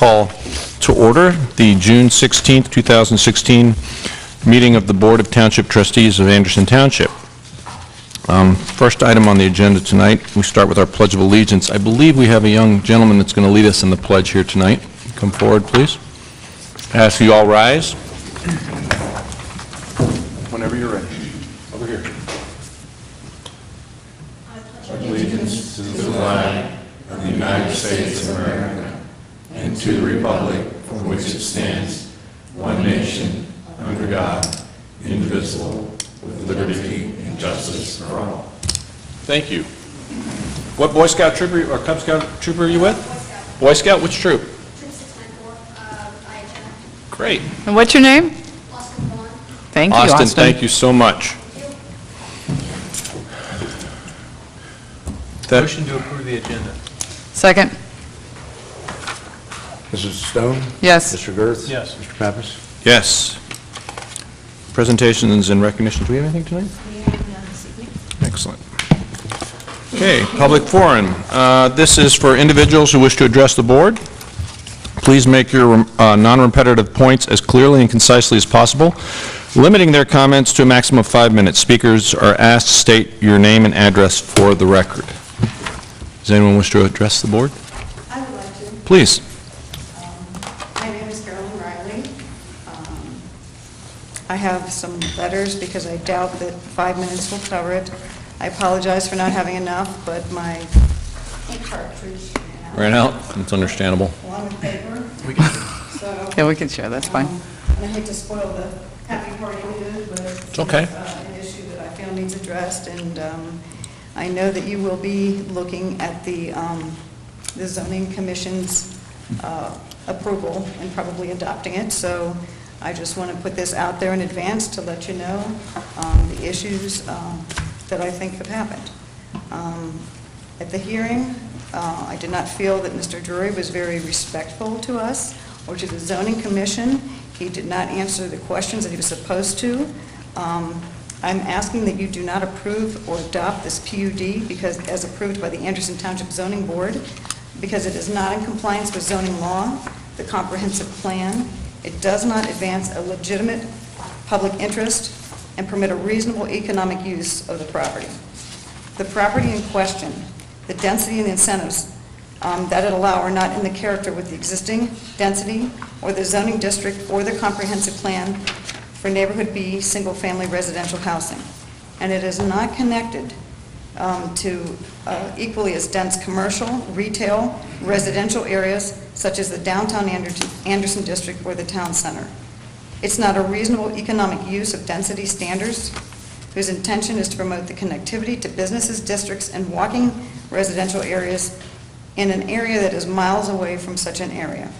call to order the June 16th, 2016 meeting of the Board of Township Trustees of Anderson Township. First item on the agenda tonight, we start with our Pledge of Allegiance. I believe we have a young gentleman that's going to lead us in the pledge here tonight. Come forward, please. I ask you all rise. Whenever you're ready. Over here. Allegiance to the flag of the United States of America and to the republic for which it stands, one nation, under God, indivisible, with liberty and justice for all. Thank you. What Boy Scout troop or Cub Scout troop are you with? Boy Scout. Which troop? Troop 694, Great. And what's your name? Austin Vaughn. Thank you, Austin, thank you so much. Motion to approve the agenda. Second. Mrs. Stone? Yes. Mr. Girth? Yes. Mr. Pappas? Yes. Presentations and recognition. Do we have anything tonight? Excellent. Okay, public forum. This is for individuals who wish to address the board. Please make your non-repetitive points as clearly and concisely as possible, limiting their comments to a maximum of 5 minutes. Speakers are asked to state your name and address for the record. Does anyone wish to address the board? I would like to. Please. My name is Carolyn Riley. I have some letters because I doubt that 5 minutes will cover it. I apologize for not having enough, but my ink cartridge Ran out? It's understandable. along with paper. So, Yeah, we can share, that's fine. and I hate to spoil the happy party we did, but it's okay. An issue that I feel needs addressed, and I know that you will be looking at the zoning commission's approval and probably adopting it, so I just want to put this out there in advance to let you know the issues that I think have happened. At the hearing, I did not feel that Mr. Drury was very respectful to us or to the zoning commission. He did not answer the questions that he was supposed to. I'm asking that you do not approve or adopt this PUD because, as approved by the Anderson Township Zoning Board, because it is not in compliance with zoning law, the comprehensive plan. It does not advance a legitimate public interest and permit a reasonable economic use of the property. The property in question, the density and the incentives that it allow are not in the character with the existing density or the zoning district or the comprehensive plan for neighborhood B single-family residential housing. And it is not connected to equally as dense commercial, retail, residential areas such as the downtown Anderson district or the town center. It's not a reasonable economic use of density standards whose intention is to promote the connectivity to businesses, districts, and walking residential areas in an area that is miles away from such an area.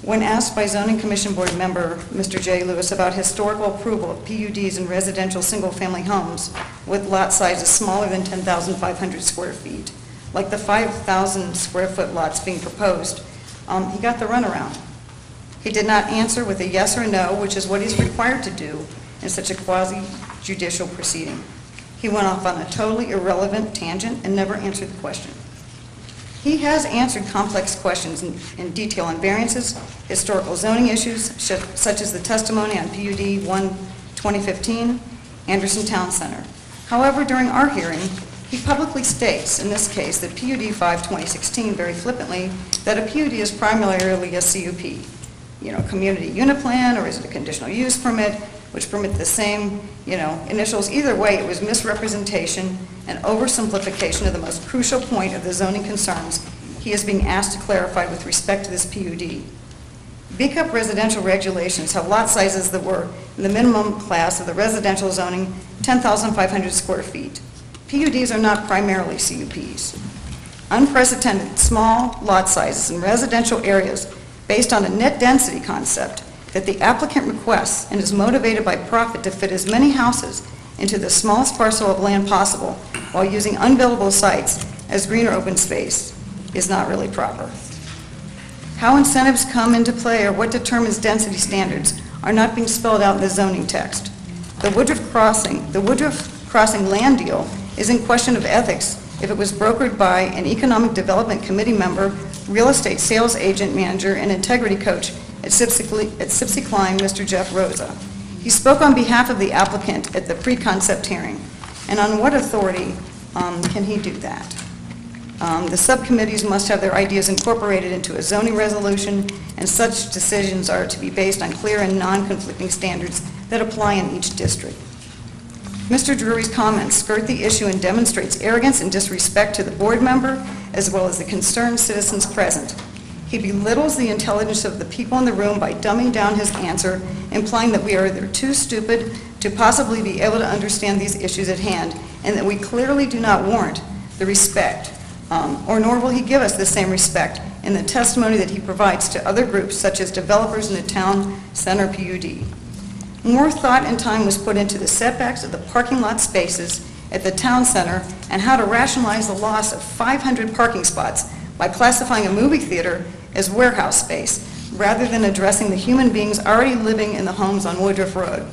When asked by Zoning Commission Board member Mr. J. Lewis about historical approval of PUDs in residential single-family homes with lot sizes smaller than 10,500 square feet, like the 5,000 square foot lots being proposed, he got the runaround. He did not answer with a yes or no, which is what he's required to do in such a quasi-judicial proceeding. He went off on a totally irrelevant tangent and never answered the question. He has answered complex questions in detail on variances, historical zoning issues, such as the testimony on PUD 1-2015, Anderson Town Center. However, during our hearing, he publicly states, in this case, that PUD 5-2016, very flippantly, that a PUD is primarily a CUP, community unit plan, or is it a conditional use permit, which permit the same, initials. Either way, it was misrepresentation and oversimplification of the most crucial point of the zoning concerns he is being asked to clarify with respect to this PUD. B-Cup residential regulations have lot sizes that were in the minimum class of the residential zoning, 10,500 square feet. PUDs are not primarily CUPs. Unprecedented small lot sizes in residential areas based on a net density concept that the applicant requests and is motivated by profit to fit as many houses into the smallest parcel of land possible while using unbuildable sites as green or open space is not really proper. How incentives come into play or what determines density standards are not being spelled out in the zoning text. The Woodruff Crossing land deal is in question of ethics if it was brokered by an Economic Development Committee member real estate sales agent manager and integrity coach at Sipsey Klein, Mr. Jeff Rosa. He spoke on behalf of the applicant at the pre-concept hearing. And on what authority can he do that? The subcommittees must have their ideas incorporated into a zoning resolution, and such decisions are to be based on clear and non-conflicting standards that apply in each district. Mr. Drury's comments skirt the issue and demonstrates arrogance and disrespect to the board member as well as the concerned citizens present. He belittles the intelligence of the people in the room by dumbing down his answer, implying that we are either too stupid to possibly be able to understand these issues at hand, and that we clearly do not warrant the respect, or nor will he give us the same respect in the testimony that he provides to other groups such as developers in the town center PUD. More thought and time was put into the setbacks of the parking lot spaces at the town center and how to rationalize the loss of 500 parking spots by classifying a movie theater as warehouse space, rather than addressing the human beings already living in the homes on Woodruff Road.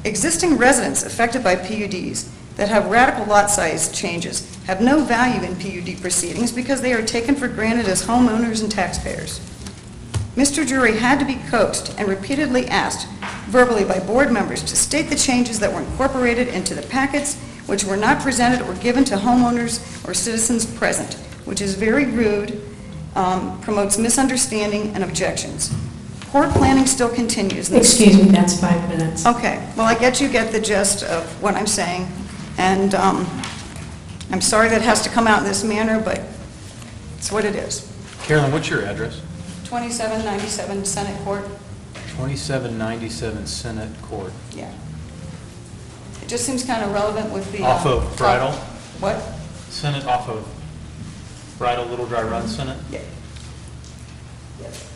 Existing residents affected by PUDs that have radical lot size changes have no value in PUD proceedings because they are taken for granted as homeowners and taxpayers. Mr. Drury had to be coaxed and repeatedly asked verbally by board members to state the changes that were incorporated into the packets which were not presented or given to homeowners or citizens present, which is very rude, promotes misunderstanding and objections. Poor planning still continues. Excuse me, that's 5 minutes. Okay, well, I get you get the gist of what I'm saying, and I'm sorry that it has to come out in this manner, but it's what it is. Carolyn, what's your address? 2797 Senate Court. 2797 Senate Court. Yeah. It just seems kind of relevant with the... Off of Bridle? What? Senate off of Bridle, Little Dry Run, Senate? Yeah. Yes.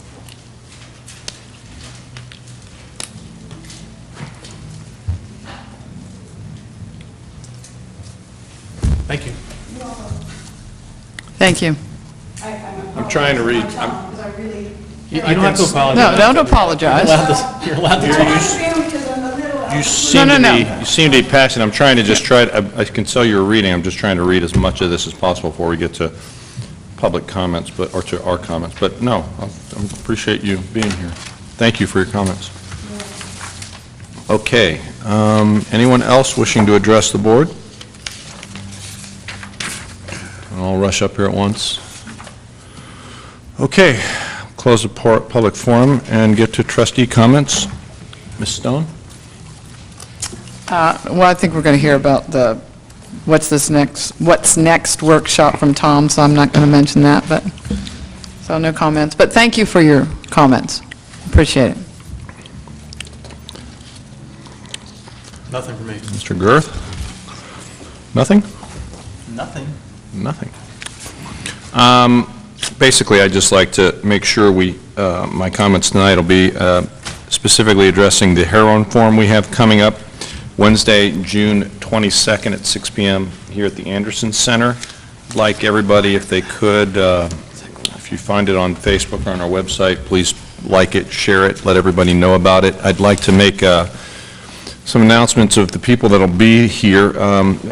Thank you. Thank you. I'm trying to read. Because I really... You don't have to apologize. No, don't apologize. You're allowed to. You seem No, to no, be, no. you seem to be passionate. I'm trying to just I can tell you're reading. I'm just trying to read as much of this as possible before we get to public comments, or to our comments. But no, I appreciate you being here. Thank you for your comments. Okay. Anyone else wishing to address the board? I'll rush up here at once. Okay. Close the public forum and get to trustee comments. Ms. Stone? Well, I think we're going to hear about the what's next workshop from Tom, so I'm not going to mention that, but, so no comments. But thank you for your comments. Appreciate it. Nothing for me. Mr. Girth? Nothing? Nothing. Nothing. Basically, I'd just like to make sure my comments tonight will be specifically addressing the Heroin Forum we have coming up Wednesday, June 22nd at 6 p.m. here at the Anderson Center. I'd like everybody, if they could, if you find it on Facebook or on our website, please like it, share it, let everybody know about it. I'd like to make some announcements of the people that will be here.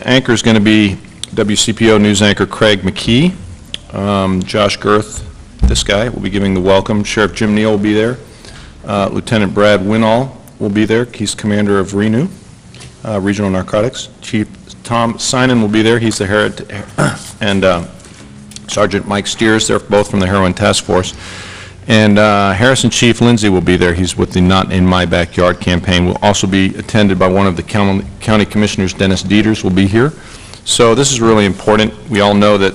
Anchor is going to be WCPO news anchor Craig McKee. Josh Girth, this guy, will be giving the welcome. Sheriff Jim Neal will be there. Lieutenant Brad Winall will be there. He's commander of RENEW, Regional Narcotics. Chief Tom Sinan will be there. He's the and Sergeant Mike Steers. They're both from the Heroin Task Force. And Harrison Chief Lindsay will be there. He's with the Not in My Backyard campaign. Will also be attended by one of the county commissioners. Dennis Dieters will be here. So this is really important. We all know that,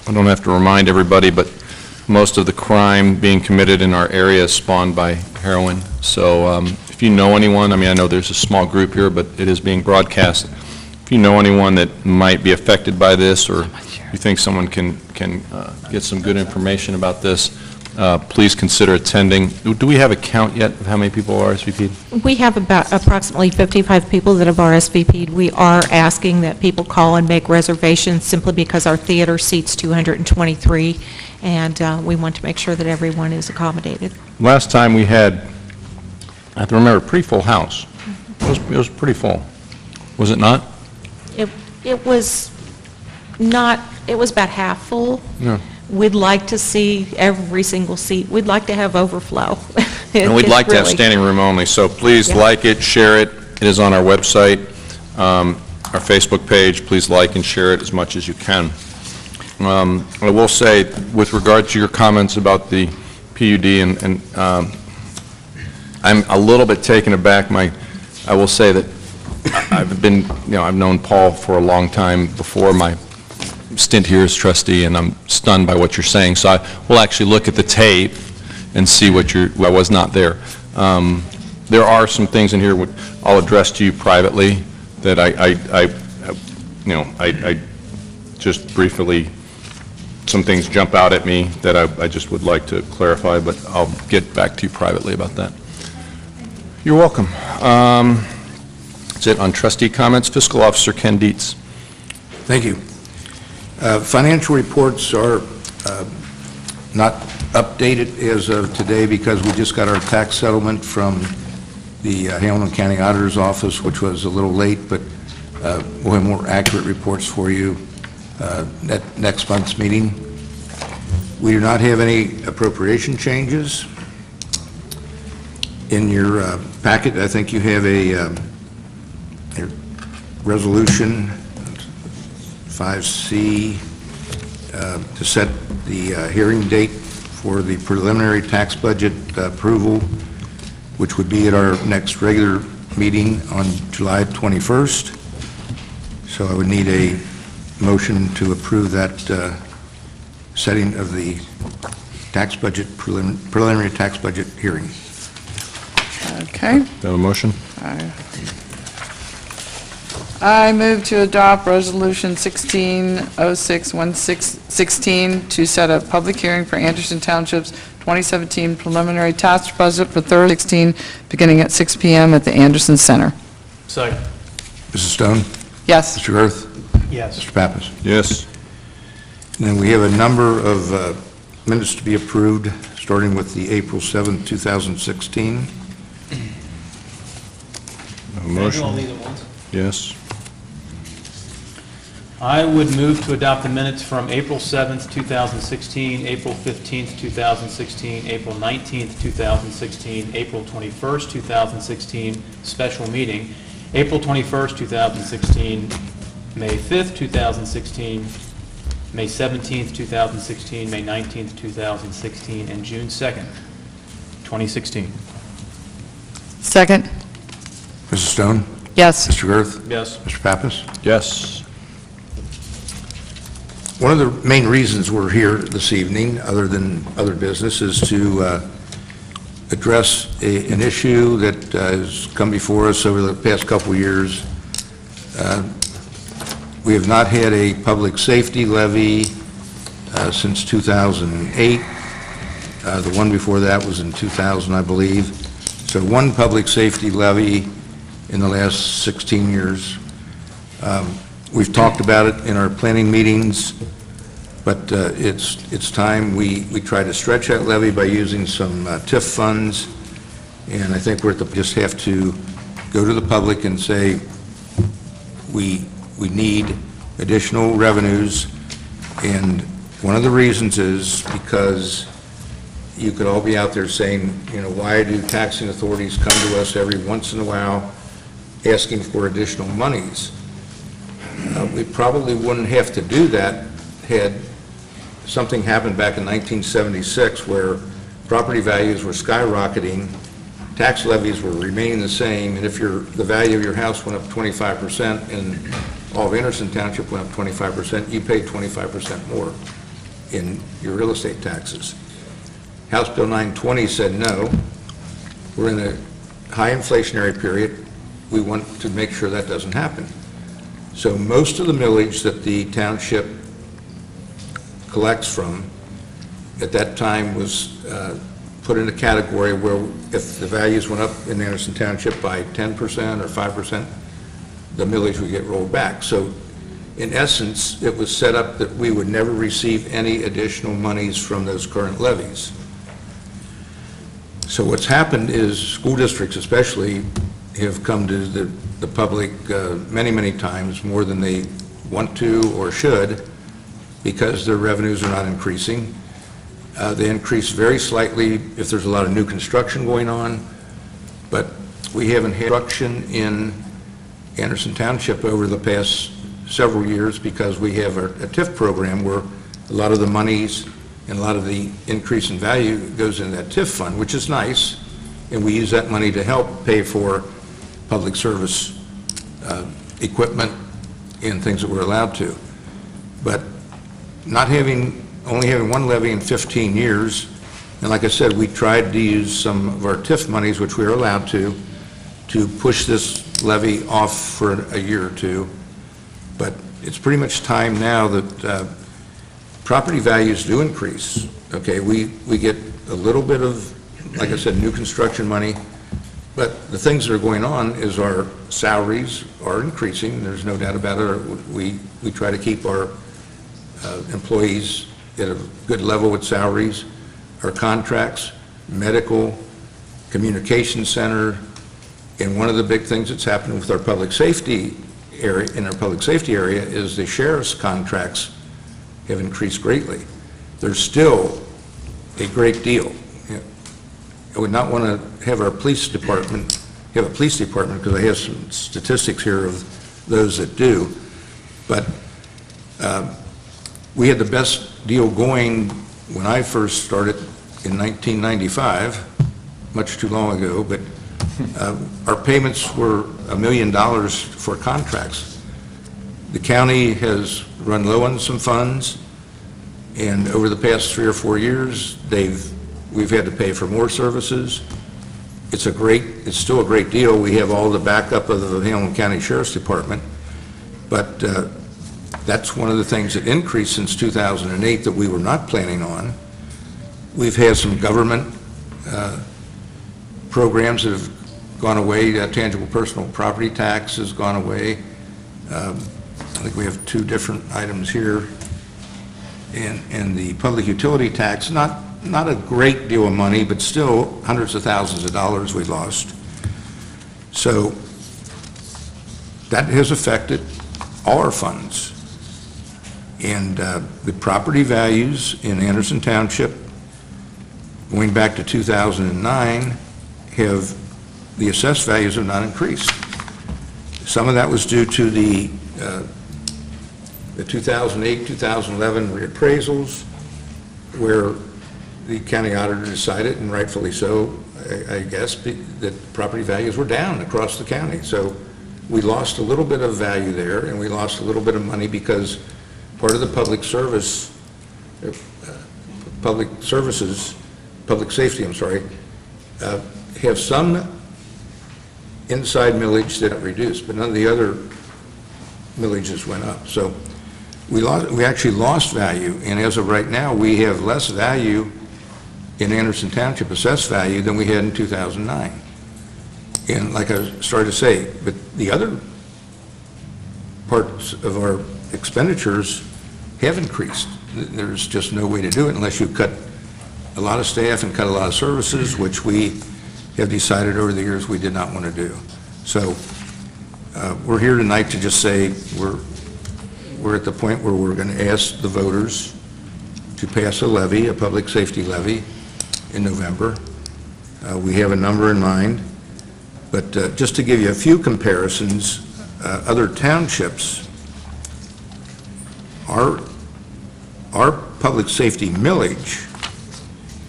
I don't have to remind everybody, but most of the crime being committed in our area is spawned by heroin. So if you know anyone, I mean, I know there's a small group here, but it is being broadcast. If you know anyone that might be affected by this, or you think someone can get some good information about this, please consider attending. Do we have a count yet of how many people are RSVP'd? We have about approximately 55 people that have RSVP'd. We are asking that people call and make reservations simply because our theater seats 223, and we want to make sure that everyone is accommodated. Last time we had, I have to remember, a pretty full house. It was pretty full. Was it not? It was not, it was about half full. Yeah. we'd like to see every single seat, we'd like to have overflow. And we'd It's like to have really- standing room only, so please Yeah. like it, share it. It is on our website, our Facebook page. Please like and share it as much as you can. I will say, with regard to your comments about the PUD, and I'm a little bit taken aback. I will say that I've been, I've known Paul for a long time before my stint here as trustee, and I'm stunned by what you're saying. So I will actually look at the tape and see what I was not there. There are some things in here I'll address to you privately that I just briefly, some things jump out at me that I just would like to clarify, but I'll get back to you privately about that. You're welcome. That's it on trustee comments. Fiscal Officer Ken Dietz. Thank you. Financial reports are not updated as of today because we just got our tax settlement from the Hamilton County Auditor's Office, which was a little late, but we'll have more accurate reports for you at next month's meeting. We do not have any appropriation changes. In your packet, I think you have a resolution 5C to set the hearing date for the preliminary tax budget approval, which would be at our next regular meeting on July 21st. So I would need a motion to approve that setting of the tax budget, preliminary tax budget hearing. Okay. Do you have a motion? I move to adopt Resolution 1606-16 to set a public hearing for Anderson Township's 2017 preliminary tax budget for Thursday, 16, beginning at 6 p.m. at the Anderson Center. Second. Mrs. Stone? Yes. Mr. Girth? Yes. Mr. Pappas? Yes. And then we have a number of minutes to be approved, starting with the April 7th, 2016. A motion? All these at once? Yes. I would move to adopt the minutes from April 7th, 2016, April 15th, 2016, April 19th, 2016, April 21st, 2016, special meeting, April 21st, 2016, May 5th, 2016, May 17th, 2016, May 19th, 2016, and June 2nd, 2016. Second. Mrs. Stone? Yes. Mr. Girth? Yes. Mr. Pappas? Yes. One of the main reasons we're here this evening, other than other business, is to address an issue that has come before us over the past couple of years. We have not had a public safety levy since 2008. The one before that was in 2000, I believe. So one public safety levy in the last 16 years. We've talked about it in our planning meetings, but it's time we try to stretch that levy by using some TIF funds, and I think just have to go to the public and say we need additional revenues, and one of the reasons is because you could all be out there saying, why do taxing authorities come to us every once in a while asking for additional monies? We probably wouldn't have to do that had something happened back in 1976 where property values were skyrocketing, tax levies were remaining the same, and if the value of your house went up 25% and all of Anderson Township went up 25%, you paid 25% more in your real estate taxes. House Bill 920 said no. We're in a high inflationary period. We want to make sure that doesn't happen. So most of the millage that the township collects from at that time was put in a category where if the values went up in Anderson Township by 10% or 5%, the millage would get rolled back. So in essence, it was set up that we would never receive any additional monies from those current levies. So what's happened is school districts especially have come to the public many, many times, more than they want to or should, because their revenues are not increasing. They increase very slightly if there's a lot of new construction going on, but we haven't had construction in Anderson Township over the past several years because we have a TIF program where a lot of the monies and a lot of the increase in value goes in that TIF fund, which is nice, and we use that money to help pay for public service equipment and things that we're allowed to. But only having one levy in 15 years, and like I said, we tried to use some of our TIF monies, which we are allowed to push this levy off for a year or two. But it's pretty much time now that property values do increase. Okay, we get a little bit of, like I said, new construction money, but the things that are going on is our salaries are increasing. There's no doubt about it. We try to keep our employees at a good level with salaries. Our contracts, medical, communication center, and one of the big things that's happening with our public safety area, in our public safety area, is the sheriff's contracts have increased greatly. There's still a great deal. I would not want to have our police department, have a police department, because I have some statistics here of those that do, but we had the best deal going when I first started in 1995, much too long ago, but our payments were $1 million for contracts. The county has run low on some funds, and over the past 3 or 4 years, we've had to pay for more services. It's still a great deal. We have all the backup of the Hamilton County Sheriff's Department, but that's one of the things that increased since 2008 that we were not planning on. We've had some government programs that have gone away. Tangible personal property tax has gone away. I think we have 2 different items here. And the public utility tax, not a great deal of money, but still hundreds of thousands of dollars we lost. So that has affected all our funds. And the property values in Anderson Township, going back to 2009, the assessed values have not increased. Some of that was due to the 2008, 2011 reappraisals, where the county auditor decided, and rightfully so, I guess, that property values were down across the county. So we lost a little bit of value there, and we lost a little bit of money because part of the public safety, have some inside millage that reduced, but none of the other millages went up. So we actually lost value, and as of right now, we have less value in Anderson Township, assessed value, than we had in 2009. And like I started to say, but the other parts of our expenditures have increased. There's just no way to do it unless you cut a lot of staff and cut a lot of services, which we have decided over the years we did not want to do. So we're here tonight to just say we're at the point where we're going to ask the voters to pass a levy, a public safety levy, in November. We have a number in mind, but just to give you a few comparisons, other townships, our public safety millage,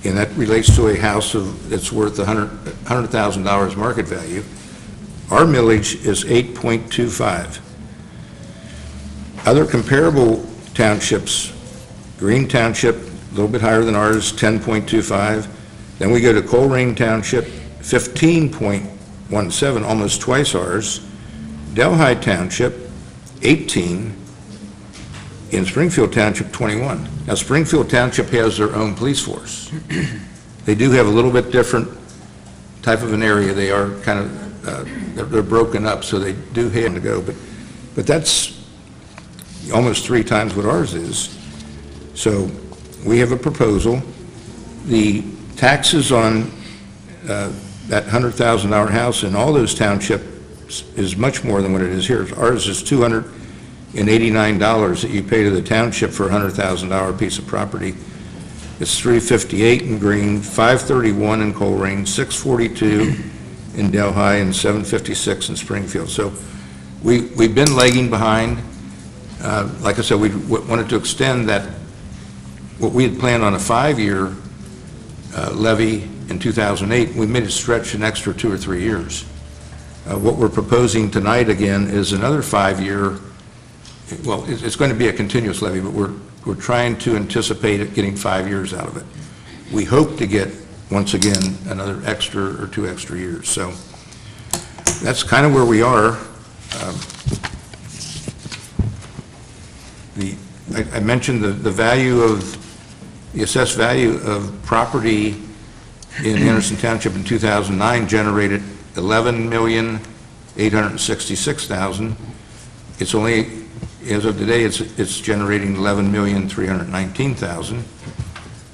and that relates to a house that's worth $100,000 market value, our millage is 8.25. Other comparable townships, Green Township, a little bit higher than ours, 10.25. Then we go to Colerain Township, 15.17, almost twice ours. Delhi Township, 18. In Springfield Township, 21. Now, Springfield Township has their own police force. They do have a little bit different type of an area. They are kind of, they're broken up, so they do have to go. But that's almost 3 times what ours is. So we have a proposal. The taxes on that $100,000 house in all those townships is much more than what it is here. Ours is $288 and $89 that you pay to the township for a $100,000 piece of property. It's $358 in Green, $531 in Coleraine, $642 in Delhi, and $756 in Springfield. So we've been lagging behind. Like I said, we wanted to extend that, what we had planned on a 5-year levy in 2008, we made it stretch an extra 2 or 3 years. What we're proposing tonight again is another 5-year, well, it's going to be a continuous levy, but we're trying to anticipate it getting 5 years out of it. We hope to get, once again, another extra or 2 extra years. So that's kind of where we are. I mentioned the value of, the assessed value of property in Anderson Township in 2009 generated $11,866,000. It's only, as of today, it's generating $11,319,000.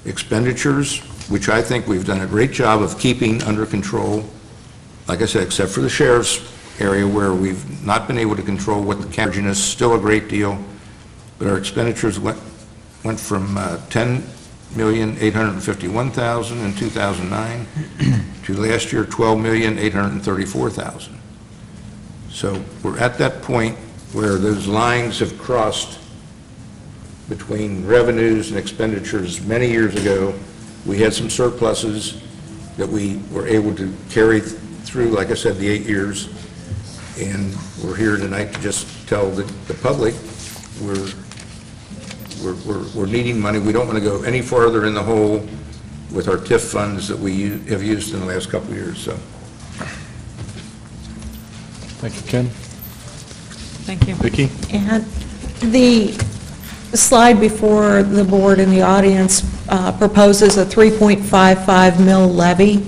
Expenditures, which I think we've done a great job of keeping under control, like I said, except for the sheriff's area where we've not been able to control what the carriage is, still a great deal, but our expenditures went from $10,851,000 in 2009 to last year $12,834,000. So we're at that point where those lines have crossed between revenues and expenditures. Many years ago, we had some surpluses that we were able to carry through, like I said, the 8 years, and we're here tonight to just tell the public we're needing money. We don't want to go any farther in the hole with our TIF funds that we have used in the last couple of years. So, Thank you, Ken. Thank you. Vicki? And the slide before the board and the audience proposes a 3.55 mil levy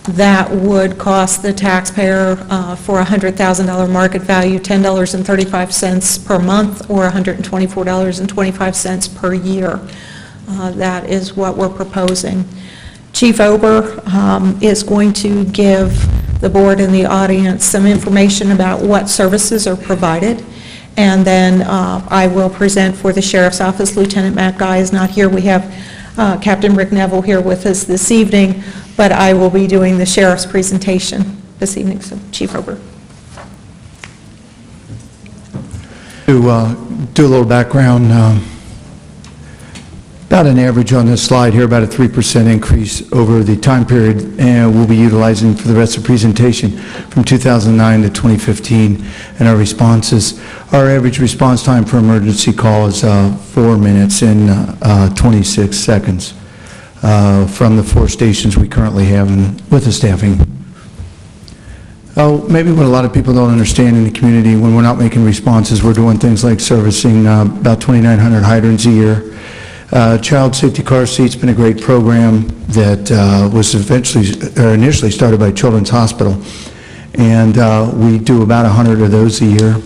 that would cost the taxpayer for a $100,000 market value $10.35 per month or $124.25 per year. That is what we're proposing. Chief Ober is going to give the board and the audience some information about what services are provided, and then I will present for the Sheriff's Office. Lieutenant Matt Guy is not here. We have Captain Rick Neville here with us this evening, but I will be doing the Sheriff's presentation this evening. So, Chief Ober. To do a little background, about an average on this slide here, about a 3% increase over the time period, and we'll be utilizing for the rest of the presentation from 2009 to 2015 and our responses. Our average response time for emergency call is 4 minutes and 26 seconds from the 4 stations we currently have with the staffing. Maybe what a lot of people don't understand in the community, when we're not making responses, we're doing things like servicing about 2,900 hydrants a year. Child safety car seat's been a great program that was initially started by Children's Hospital, and we do about 100 of those a year.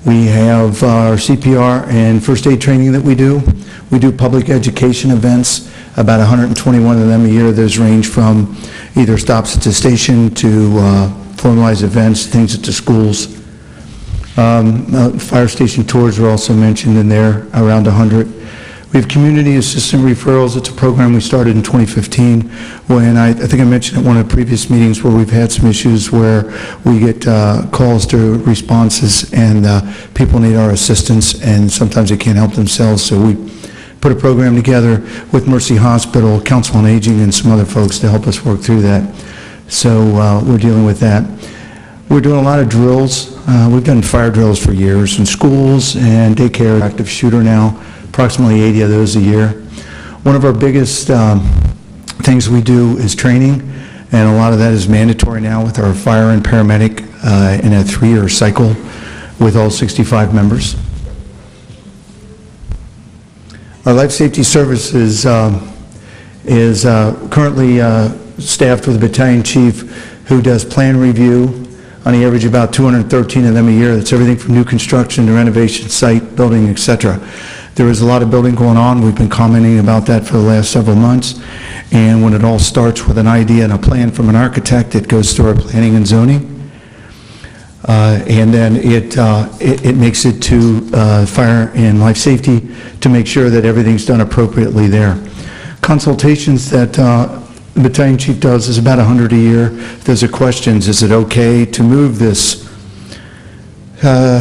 We have our CPR and first aid training that we do. We do public education events, about 121 of them a year. Those range from either stops at the station to formalized events, things at the schools. Fire station tours are also mentioned in there, around 100. We have community assistant referrals. It's a program we started in 2015 when I think I mentioned at one of the previous meetings where we've had some issues where we get calls to responses and people need our assistance and sometimes they can't help themselves. So we put a program together with Mercy Hospital, Council on Aging, and some other folks to help us work through that. So we're dealing with that. We're doing a lot of drills. We've done fire drills for years in schools and daycare. Active shooter now, approximately 80 of those a year. One of our biggest things we do is training, and a lot of that is mandatory now with our fire and paramedic in a 3-year cycle with all 65 members. Our life safety services is currently staffed with a battalion chief who does plan review, on the average about 213 of them a year. That's everything from new construction to renovation, site, building, etc. There is a lot of building going on. We've been commenting about that for the last several months. And when it all starts with an idea and a plan from an architect, it goes through our planning and zoning. And then it makes it to fire and life safety to make sure that everything's done appropriately there. Consultations that the battalion chief does is about 100 a year. Those are questions. Is it okay to move this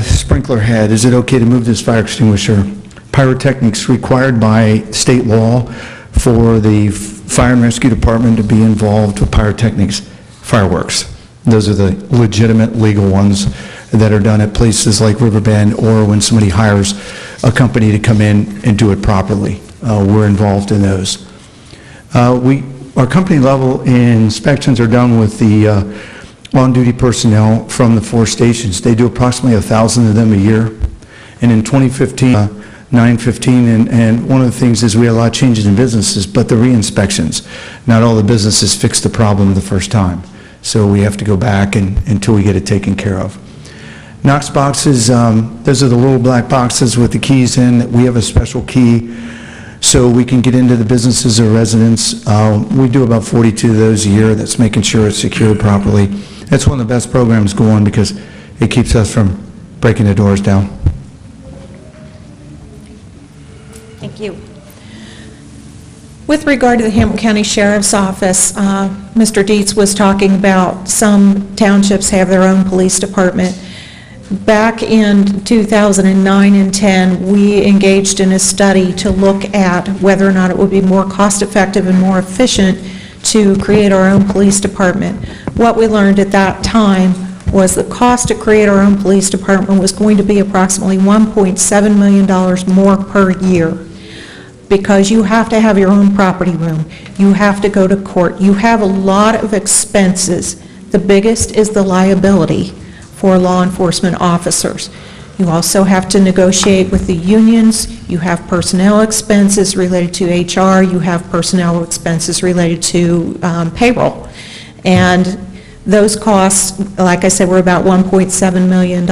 sprinkler head? Is it okay to move this fire extinguisher? Pyrotechnics required by state law for the fire and rescue department to be involved with pyrotechnics, fireworks. Those are the legitimate legal ones that are done at places like Riverbend, or when somebody hires a company to come in and do it properly. We're involved in those. Our company level inspections are done with the on-duty personnel from the 4 stations. They do approximately 1,000 of them a year. And in 2015, 9/15, and one of the things is we had a lot of changes in businesses, but the re-inspections, not all the businesses fix the problem the first time. So we have to go back until we get it taken care of. Knox boxes, those are the little black boxes with the keys in. We have a special key so we can get into the businesses or residents. We do about 42 of those a year. That's making sure it's secured properly. That's one of the best programs going because it keeps us from breaking the doors down. Thank you. With regard to the Hamilton County Sheriff's Office, Mr. Dietz was talking about some townships have their own police department. Back in 2009 and 10, we engaged in a study to look at whether or not it would be more cost-effective and more efficient to create our own police department. What we learned at that time was the cost to create our own police department was going to be approximately $1.7 million more per year, because you have to have your own property room, you have to go to court, you have a lot of expenses. The biggest is the liability for law enforcement officers. You also have to negotiate with the unions, you have personnel expenses related to HR, you have personnel expenses related to payroll. And those costs, like I said, were about $1.7 million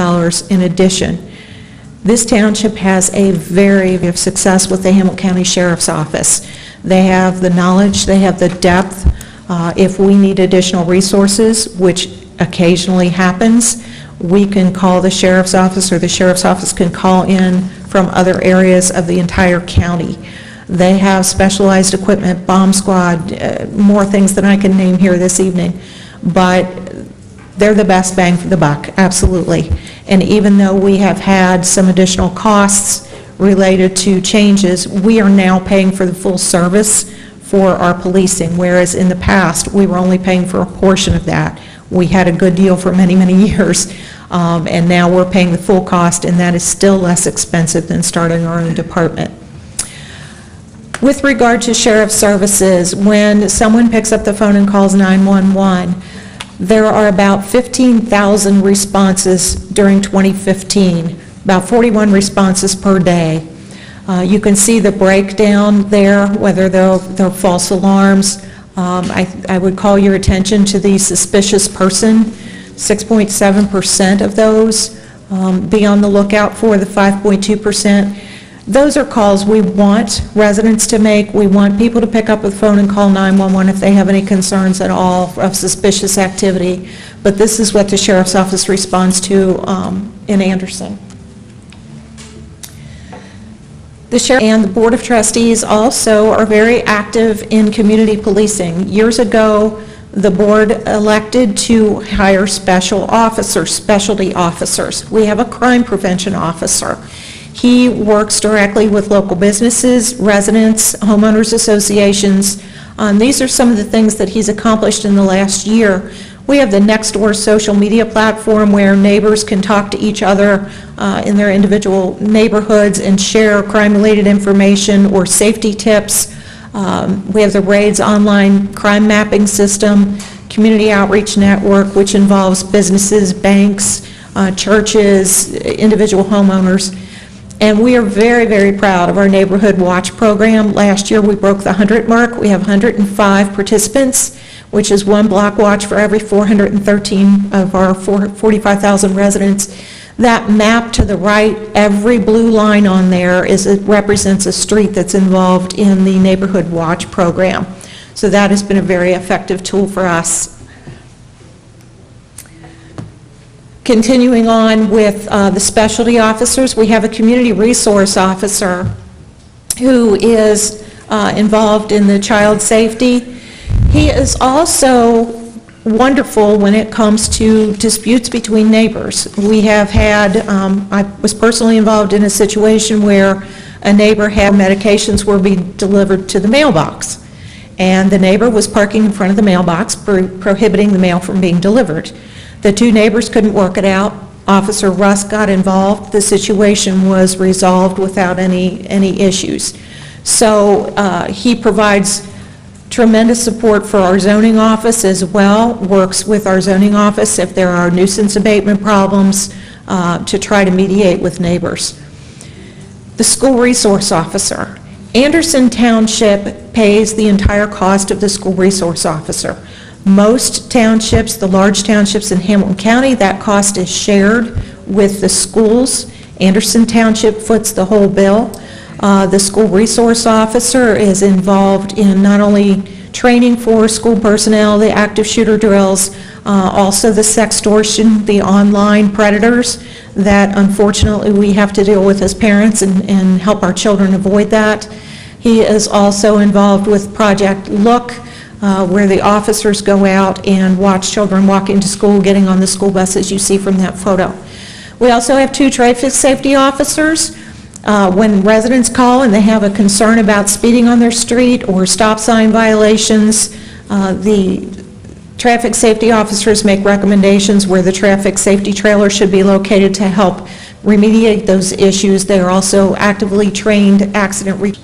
in addition. This township has a very big success with the Hamilton County Sheriff's Office. They have the knowledge, they have the depth. If we need additional resources, which occasionally happens, we can call the Sheriff's Office, or the Sheriff's Office can call in from other areas of the entire county. They have specialized equipment, bomb squad, more things than I can name here this evening, but they're the best bang for the buck, absolutely. And even though we have had some additional costs related to changes, we are now paying for the full service for our policing, whereas in the past, we were only paying for a portion of that. We had a good deal for many, many years, and now we're paying the full cost, and that is still less expensive than starting our own department. With regard to sheriff's services, when someone picks up the phone and calls 911, there are about 15,000 responses during 2015, about 41 responses per day. You can see the breakdown there, whether they're false alarms. I would call your attention to the suspicious person. 6.7% of those. Be on the lookout for the 5.2%. Those are calls we want residents to make. We want people to pick up the phone and call 911 if they have any concerns at all of suspicious activity. But this is what the Sheriff's Office responds to in Anderson. The Sheriff and the Board of Trustees also are very active in community policing. Years ago, the board elected to hire special officers, specialty officers. We have a crime prevention officer. He works directly with local businesses, residents, homeowners associations. These are some of the things that he's accomplished in the last year. We have the Nextdoor social media platform where neighbors can talk to each other in their individual neighborhoods and share crime-related information or safety tips. We have the RAIDS online crime mapping system, community outreach network, which involves businesses, banks, churches, individual homeowners. And we are very, very proud of our Neighborhood Watch program. Last year we broke the 100 mark. We have 105 participants, which is one block watch for every 413 of our 45,000 residents. That map to the right, every blue line on there represents a street that's involved in the Neighborhood Watch program. So that has been a very effective tool for us. Continuing on with the specialty officers, we have a community resource officer who is involved in the child safety. He is also wonderful when it comes to disputes between neighbors. We have had, I was personally involved in a situation where a neighbor had medications were being delivered to the mailbox, and the neighbor was parking in front of the mailbox, prohibiting the mail from being delivered. The two neighbors couldn't work it out. Officer Russ got involved. The situation was resolved without any issues. So he provides tremendous support for our zoning office as well, works with our zoning office if there are nuisance abatement problems to try to mediate with neighbors. The school resource officer. Anderson Township pays the entire cost of the school resource officer. Most townships, the large townships in Hamilton County, that cost is shared with the schools. Anderson Township foots the whole bill. The school resource officer is involved in not only training for school personnel, the active shooter drills, also the sextortion, the online predators that unfortunately we have to deal with as parents and help our children avoid that. He is also involved with Project Look, where the officers go out and watch children walk into school, getting on the school bus, as you see from that photo. We also have 2 traffic safety officers. When residents call and they have a concern about speeding on their street or stop sign violations, the traffic safety officers make recommendations where the traffic safety trailer should be located to help remediate those issues. They are also actively trained accident.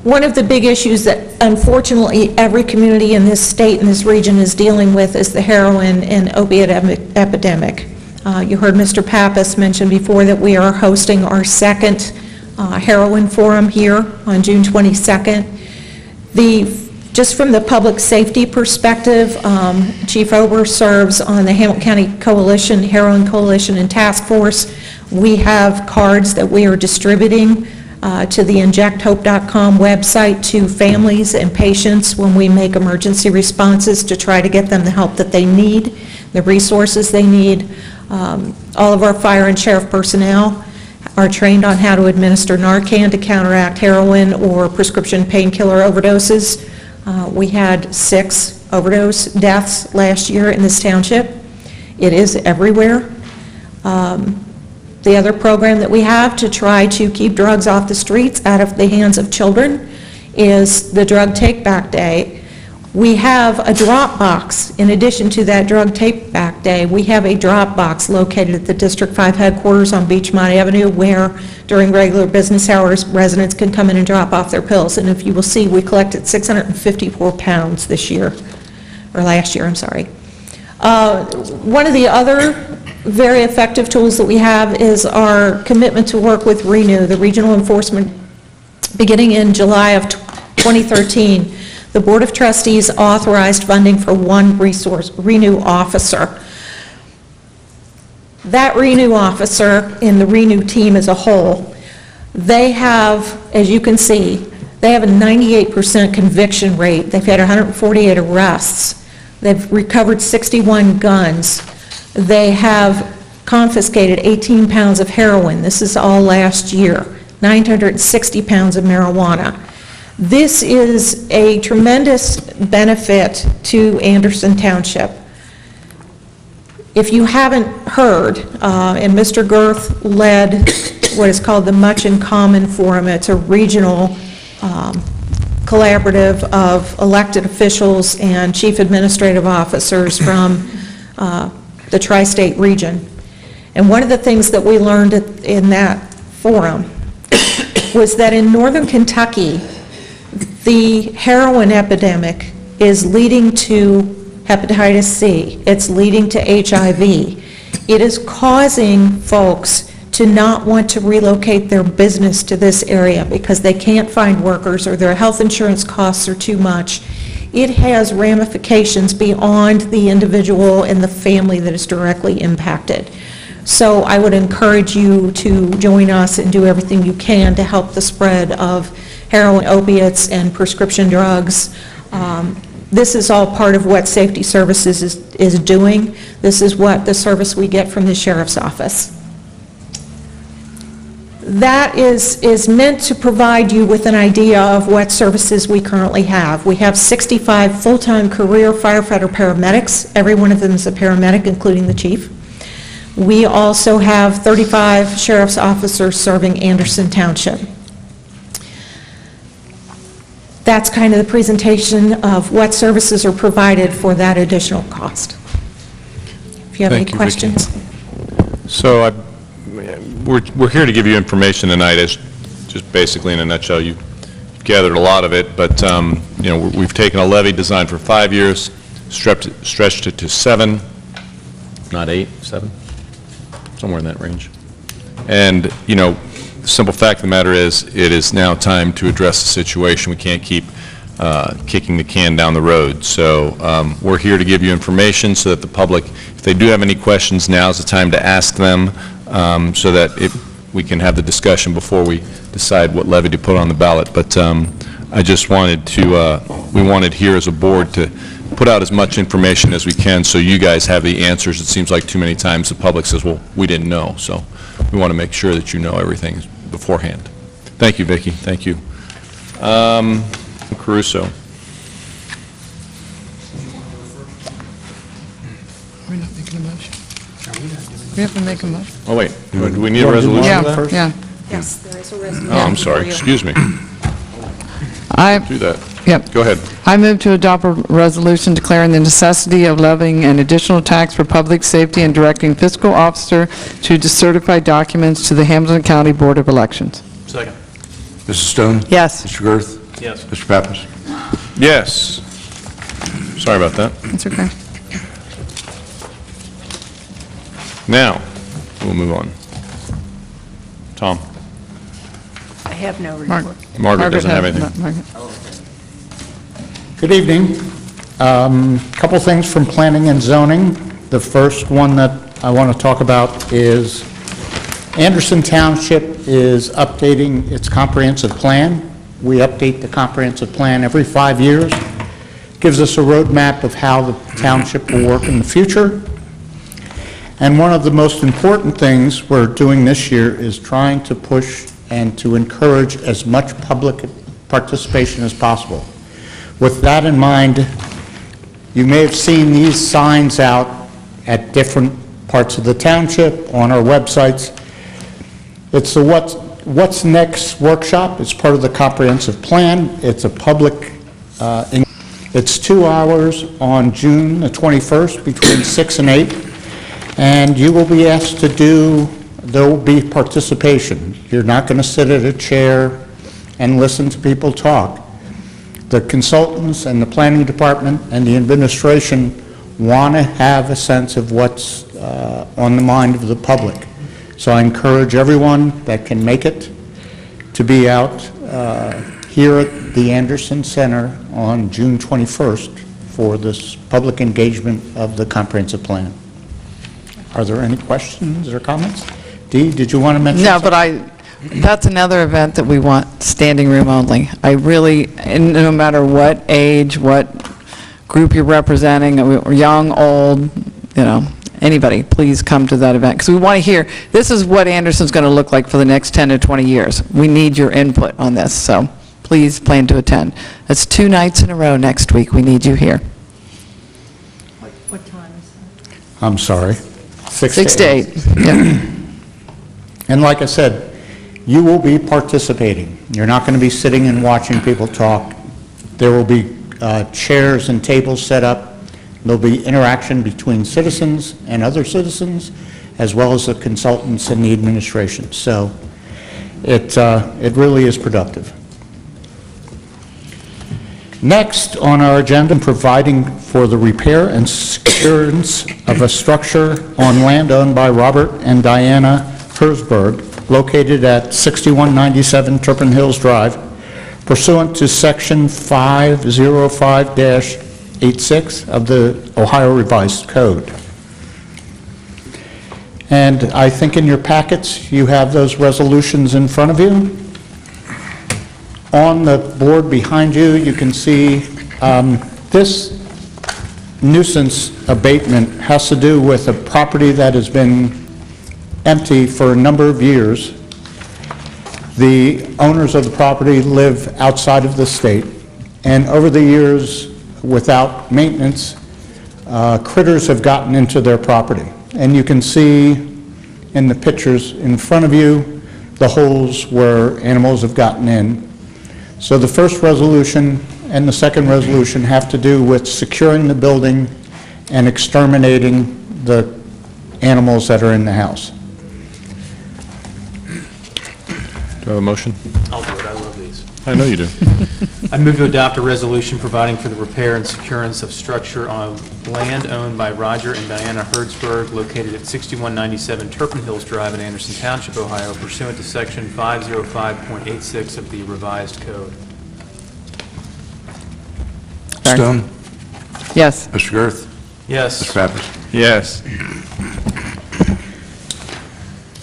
One of the big issues that unfortunately every community in this state and this region is dealing with is the heroin and opiate epidemic. You heard Mr. Pappas mention before that we are hosting our second heroin forum here on June 22nd. Just from the public safety perspective, Chief Ober serves on the Hamilton County Coalition, Heroin Coalition and Task Force. We have cards that we are distributing to the injecthope.com website to families and patients when we make emergency responses to try to get them the help that they need, the resources they need. All of our fire and sheriff personnel are trained on how to administer Narcan to counteract heroin or prescription painkiller overdoses. We had 6 overdose deaths last year in this township. It is everywhere. The other program that we have to try to keep drugs off the streets, out of the hands of children, is the Drug Take Back Day. We have a drop box. In addition to that Drug Take Back Day, we have a drop box located at the District 5 headquarters on Beachmont Avenue where during regular business hours residents can come in and drop off their pills. And if you will see, we collected 654 pounds this year, or last year, I'm sorry. One of the other very effective tools that we have is our commitment to work with RENEW, the Regional Enforcement. Beginning in July of 2013, the Board of Trustees authorized funding for 1 RENEW officer. That RENEW officer in the RENEW team as a whole, they have, as you can see, they have a 98% conviction rate. They've had 148 arrests. They've recovered 61 guns. They have confiscated 18 pounds of heroin. This is all last year. 960 pounds of marijuana. This is a tremendous benefit to Anderson Township. If you haven't heard, and Mr. Girth led what is called the Much in Common Forum. It's a regional collaborative of elected officials and chief administrative officers from the tri-state region. And one of the things that we learned in that forum was that in northern Kentucky, the heroin epidemic is leading to hepatitis C. It's leading to HIV. It is causing folks to not want to relocate their business to this area because they can't find workers or their health insurance costs are too much. It has ramifications beyond the individual and the family that is directly impacted. So I would encourage you to join us and do everything you can to help the spread of heroin, opiates, and prescription drugs. This is all part of what Safety Services is doing. This is what the service we get from the Sheriff's Office. That is meant to provide you with an idea of what services we currently have. We have 65 full-time career firefighter paramedics. Every one of them is a paramedic, including the chief. We also have 35 sheriff's officers serving Anderson Township. That's kind of the presentation of what services are provided for that additional cost. If you have any Thank you, questions. Vicki. So we're here to give you information tonight, as just basically in a nutshell. You've gathered a lot of it, but you know, we've taken a levy designed for 5 years, stretched it to 7, not 8, 7, somewhere in that range. And you know, the simple fact of the matter is, it is now time to address the situation. We can't keep kicking the can down the road. So we're here to give you information so that the public, if they do have any questions, now is the time to ask them, so that we can have the discussion before we decide what levy to put on the ballot. But I just wanted to, we wanted here as a board to put out as much information as we can so you guys have the answers. It seems like too many times the public says, well, we didn't know. So we want to make sure that you know everything beforehand. Thank you, Vicki. Thank you. Caruso. We're not making a motion. We have to make a motion. Oh, wait. Do we need a resolution Yeah, for that? yeah. Yes, there is a resolution. Oh, I'm sorry. Excuse me. I, Do that. yep. Go ahead. I move to adopt a resolution declaring the necessity of levying an additional tax for public safety and directing fiscal officer to certify documents to the Hamilton County Board of Elections. Second. Mrs. Stone? Yes. Mr. Girth? Yes. Mr. Pappas? Yes. Sorry about that. That's okay. Now, we'll move on. Tom? I have no Mark. report. Margaret doesn't have anything. Margaret. Good evening. Couple things from planning and zoning. The first one that I want to talk about is Anderson Township is updating its comprehensive plan. We update the comprehensive plan every 5 years. Gives us a roadmap of how the township will work in the future. And one of the most important things we're doing this year is trying to push and to encourage as much public participation as possible. With that in mind, you may have seen these signs out at different parts of the township, on our websites. It's the What's Next workshop. It's part of the comprehensive plan. It's a public, it's 2 hours on June the 21st between 6 and 8. And you will be asked to do, there will be participation. You're not going to sit at a chair and listen to people talk. The consultants and the planning department and the administration want to have a sense of what's on the mind of the public. So I encourage everyone that can make it to be out here at the Anderson Center on June 21st for this public engagement of the comprehensive plan. Are there any questions or comments? Dee, did you want to mention No, something? but that's another event that we want standing room only. I really, and no matter what age, what group you're representing, young, old, you know, anybody, please come to that event. Because we want to hear, this is what Anderson's going to look like for the next 10 to 20 years. We need your input on this, so please plan to attend. That's 2 nights in a row next week. We need you here. What time is that? I'm sorry. 6 to 8. Yeah. And like I said, you will be participating. You're not going to be sitting and watching people talk. There will be chairs and tables set up. There'll be interaction between citizens and other citizens, as well as the consultants and the administration. So it really is productive. Next on our agenda, providing for the repair and securance of a structure on land owned by Robert and Diana Herzberg, located at 6197 Turpin Hills Drive, pursuant to Section 505-86 of the Ohio Revised Code. And I think in your packets, you have those resolutions in front of you. On the board behind you, you can see This nuisance abatement has to do with a property that has been empty for a number of years. The owners of the property live outside of the state, and over the years, without maintenance, critters have gotten into their property. And you can see in the pictures in front of you the holes where animals have gotten in. So the first resolution and the second resolution have to do with securing the building and exterminating the animals that are in the house. Do I have a motion? I'll do it, I love these. I know you do. I move to adopt a resolution providing for the repair and securance of structure on land owned by Roger and Diana Hertzberg located at 6197 Turpin Hills Drive in Anderson Township, Ohio, pursuant to Section 505.86 of the revised code. Stone? Yes. Mr. Girth? Yes. Mr. Pappas? Yes.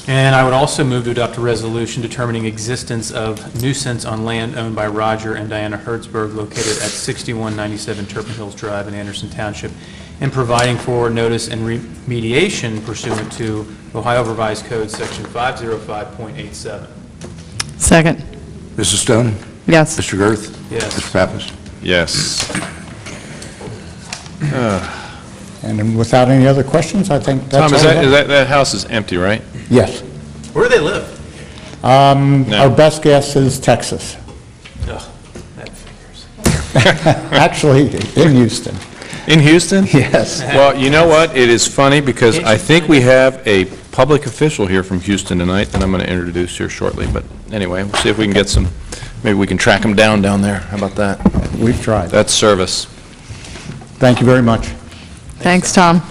And I would also move to adopt a resolution determining existence of nuisance on land owned by Roger and Diana Hertzberg located at 6197 Turpin Hills Drive in Anderson Township, and providing for notice and remediation pursuant to Ohio Revised Code, Section 505.87. Second. Mrs. Stone? Yes. Mr. Girth? Yes. Mr. Pappas? Yes. And without any other questions, I think that's all. Tom, I have. that house is empty, right? Yes. Where do they live? Our best guess is Texas. Ugh, that figures. Actually, in Houston. In Houston? Yes. Well, you know what? It is funny because I think we have a public official here from Houston tonight that I'm going to introduce here shortly. But anyway, we'll see if we can get some, maybe we can track him down there. How about that? We've tried. That's service. Thank you very much. Thanks, Tom.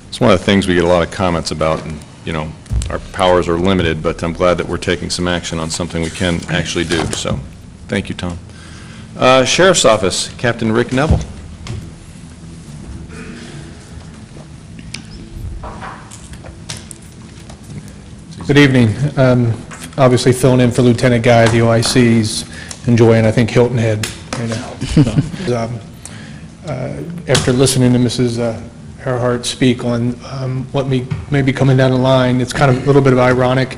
It's one of the things we get a lot of comments about, and, you know, our powers are limited, but I'm glad that we're taking some action on something we can actually do. So, thank you, Tom. Sheriff's Office, Captain Rick Neville. Good evening. Obviously filling in for Lieutenant Guy, the OIC's enjoying, I think, Hilton Head right now. After listening to Mrs. Earhart speak on what may be coming down the line, it's kind of a little bit of ironic.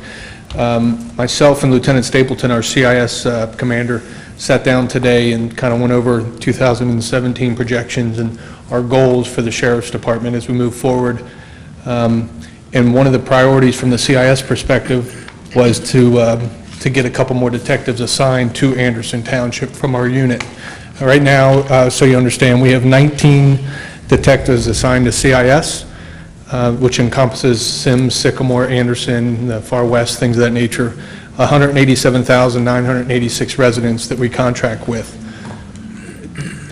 Myself and Lieutenant Stapleton, our CIS commander, sat down today and kind of went over 2017 projections and our goals for the Sheriff's Department as we move forward. And one of the priorities from the CIS perspective was to get a couple more detectives assigned to Anderson Township from our unit. Right now, so you understand, we have 19 detectives assigned to CIS, which encompasses Sims, Sycamore, Anderson, the Far West, things of that nature, 187,986 residents that we contract with.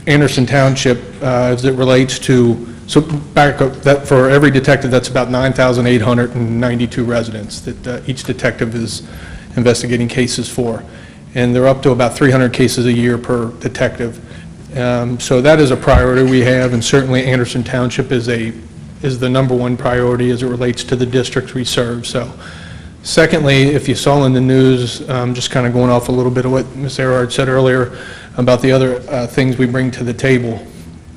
Anderson Township, as it relates to, so back up, that for every detective, that's about 9,892 residents that each detective is investigating cases for. And they're up to about 300 cases a year per detective. So that is a priority we have, and certainly Anderson Township is the #1 priority as it relates to the districts we serve. So, secondly, if you saw in the news, just kind of going off a little bit of what Ms. Earhart said earlier about the other things we bring to the table.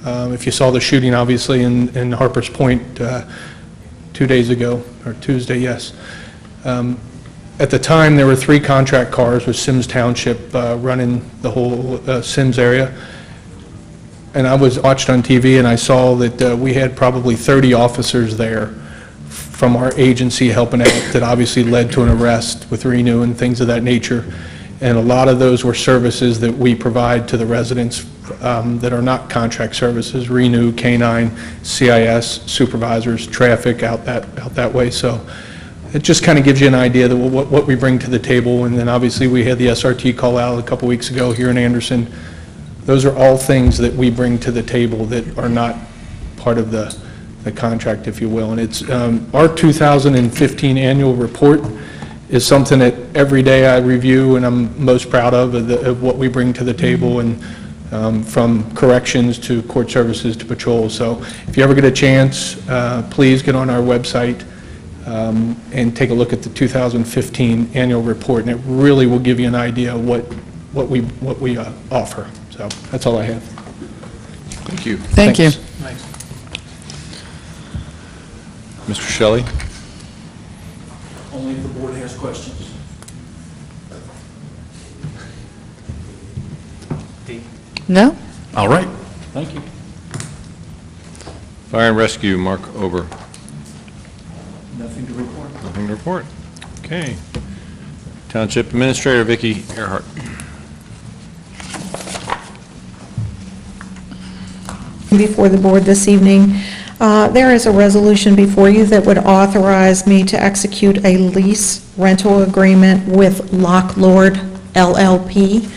If you saw the shooting, obviously, in Harper's Point 2 days ago, or Tuesday, yes. At the time, there were 3 contract cars with Sims Township running the whole Sims area. And I watched on TV and I saw that we had probably 30 officers there from our agency helping out that obviously led to an arrest with Renew and things of that nature. And a lot of those were services that we provide to the residents that are not contract services, Renew, K-9, CIS, supervisors, traffic out that way. So it just kind of gives you an idea of what we bring to the table. And then obviously we had the SRT call out a couple weeks ago here in Anderson. Those are all things that we bring to the table that are not part of the contract, if you will. And it's our 2015 annual report is something that every day I review and I'm most proud of what we bring to the table, and from corrections to court services to patrol. So if you ever get a chance, please get on our website and take a look at the 2015 annual report, and it really will give you an idea of what we offer. So that's all I have. Thank you. Thank you. Thanks. Mr. Shelley? Only if the board has questions. No? All right. Thank you. Fire and Rescue, Mark Ober. Nothing to report. Nothing to report. Okay. Township Administrator Vicki Earhart. Before the board this evening, there is a resolution before you that would authorize me to execute a lease rental agreement with Lock Lord LLP.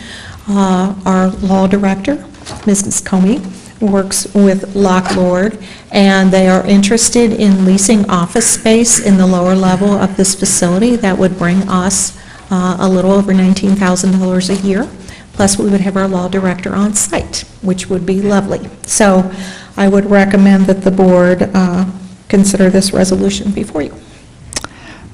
Our law director, Mrs. Comey, works with Lock Lord, and they are interested in leasing office space in the lower level of this facility. That would bring us a little over $19,000 a year. Plus, we would have our law director on site, which would be lovely. So I would recommend that the board consider this resolution before you.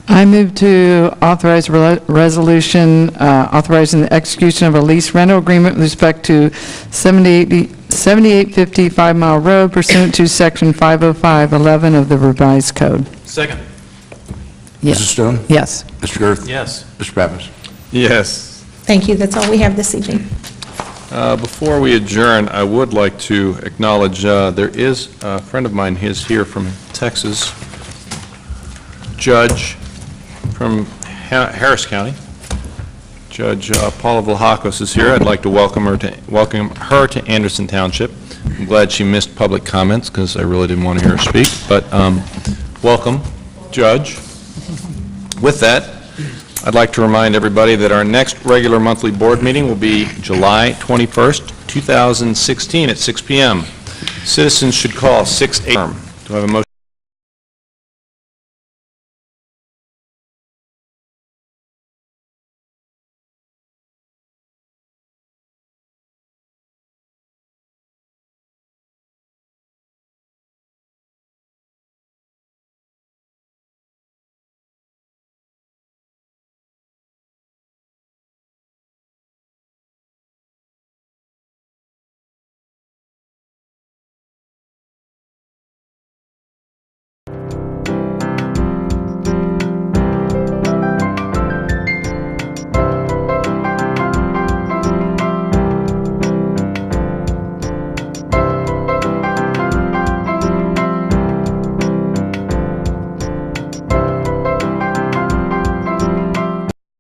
I move to authorize resolution authorizing the execution of a lease rental agreement with respect to 7850 5 Mile Road pursuant to Section 50511 of the revised code. Second. Yes. Mrs. Stone? Yes. Mr. Girth? Yes. Mr. Pappas? Yes. Thank you. That's all we have this evening. Before we adjourn, I would like to acknowledge there is a friend of mine, he's here from Texas, Judge from Harris County. Judge Paula Vlahakos is here. I'd like to welcome her to Anderson Township. I'm glad she missed public comments because I really didn't want to hear her speak. But welcome, Judge. With that, I'd like to remind everybody that our next regular monthly board meeting will be July 21st, 2016 at 6 p.m. Citizens should call 6 a.m. Do I have a motion?